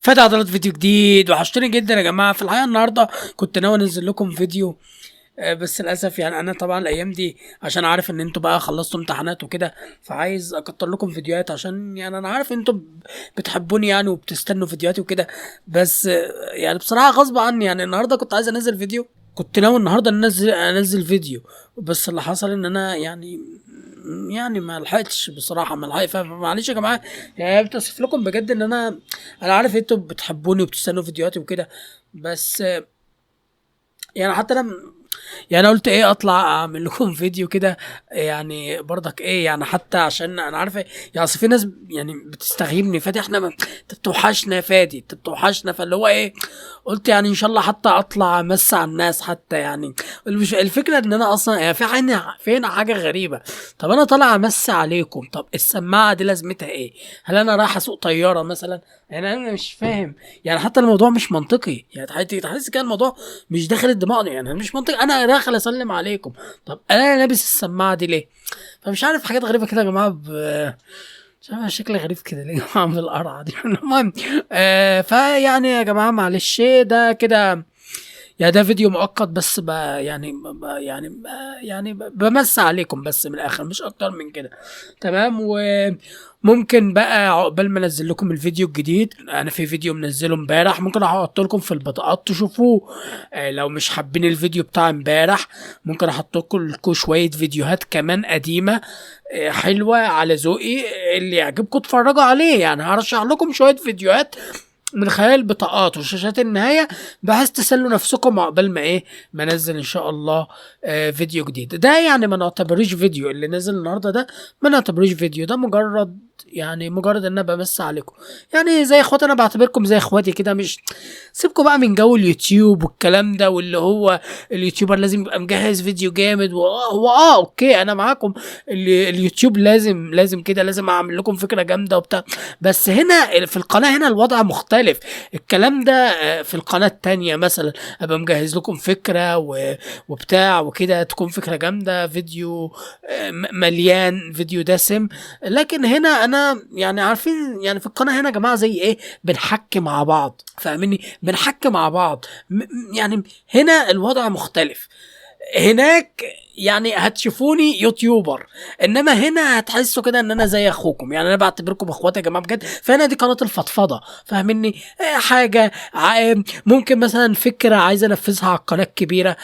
فتح عضلات فيديو جديد، وحشتوني جدا يا جماعه. في الحقيقه النهارده كنت ناوي انزل لكم فيديو، بس للاسف يعني انا طبعا الايام دي عشان عارف ان انتوا بقى خلصتوا امتحانات وكده، فعايز اكتر لكم فيديوهات عشان يعني انا عارف ان انتوا بتحبوني يعني وبتستنوا فيديوهاتي وكده. بس يعني بصراحه غصب عني، يعني النهارده كنت عايز انزل فيديو، كنت ناوي النهارده انزل فيديو. بس اللي حصل ان انا يعني ما لحقتش بصراحه، ما لحقت، معلش يا جماعه. يعني بتاسف لكم بجد ان انا عارف انتوا بتحبوني وبتستنوا فيديوهاتي وكده. بس يعني حتى انا يعني قلت ايه اطلع اعمل لكم فيديو كده، يعني برضك ايه يعني حتى عشان انا عارف إيه، يعني اصل في ناس يعني بتستغيبني فادي، احنا انت بتوحشنا يا فادي، انت بتوحشنا، فاللي هو ايه، قلت يعني ان شاء الله حتى اطلع امس على الناس حتى يعني. مش الفكره ان انا اصلا يعني في هنا حاجه غريبه. طب انا طالع امس عليكم، طب السماعه دي لازمتها ايه؟ هل انا رايح اسوق طياره مثلا؟ يعني انا مش فاهم. يعني حتى الموضوع مش منطقي، يعني تحس كده الموضوع مش داخل الدماغ، يعني مش منطقي. انا داخل اسلم عليكم، طب انا لابس السماعه دي ليه؟ فمش عارف، حاجات غريبه كده يا جماعه. مش عارف شكلي غريب كده ليه يا جماعه بالقرعه دي. المهم فيعني يا جماعه معلش ده كده، يعني ده فيديو مؤقت بس بمس عليكم بس من الاخر، مش اكتر من كده. تمام. وممكن بقى عقبال ما انزل لكم الفيديو الجديد، انا في فيديو منزله امبارح ممكن احط لكم في البطاقات تشوفوه. لو مش حابين الفيديو بتاع امبارح ممكن احط لكم شويه فيديوهات كمان قديمه، حلوه على ذوقي، اللي يعجبكم اتفرجوا عليه. يعني هرشح لكم شويه فيديوهات من خلال بطاقات وشاشات النهاية، بحيث تسلوا نفسكم عقبال ما ايه، ما انزل ان شاء الله فيديو جديد. ده يعني ما نعتبروش فيديو اللي نزل النهارده ده، ما نعتبروش فيديو، ده مجرد ان انا بمس عليكم. يعني زي اخواتي، انا بعتبركم زي اخواتي كده. مش سيبكم بقى من جو اليوتيوب والكلام ده، واللي هو اليوتيوبر لازم يبقى مجهز فيديو جامد اوكي انا معاكم. اليوتيوب لازم كده، لازم اعمل لكم فكرة جامدة وبتاع. بس هنا في القناة هنا الوضع مختلف. الكلام ده في القناة التانية مثلا ابقى مجهز لكم فكرة وبتاع وكده، تكون فكرة جامدة، فيديو مليان، فيديو دسم. لكن هنا انا يعني عارفين، يعني في القناة هنا يا جماعة زي ايه، بنحكي مع بعض، فاهميني، بنحكي مع بعض. يعني هنا الوضع مختلف. هناك يعني هتشوفوني يوتيوبر، انما هنا هتحسوا كده ان انا زي اخوكم. يعني انا بعتبركم اخوات يا جماعه بجد. فهنا دي قناه الفضفضه، فاهمني. حاجه ممكن مثلا فكره عايز انفذها على القناه الكبيره،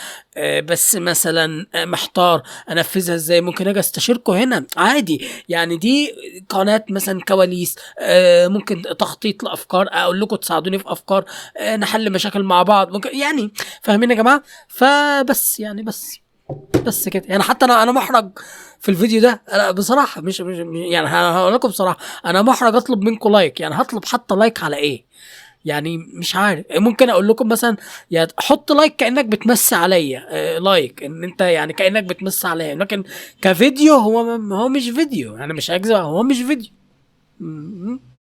بس مثلا محتار انفذها ازاي، ممكن اجي استشيركم هنا عادي. يعني دي قناه مثلا كواليس، ممكن تخطيط لافكار، اقول لكم تساعدوني في افكار، نحل مشاكل مع بعض ممكن يعني، فاهمين يا جماعه. فبس يعني بس كده. يعني حتى انا محرج في الفيديو ده، انا بصراحه مش يعني هقول لكم بصراحه، انا محرج اطلب منكم لايك. يعني هطلب حتى لايك على ايه؟ يعني مش عارف. ممكن اقول لكم مثلا يعني حط لايك كانك بتمسي عليا، لايك ان انت يعني كانك بتمسي عليا، لكن كفيديو هو مش فيديو. انا مش هكذب، هو مش فيديو.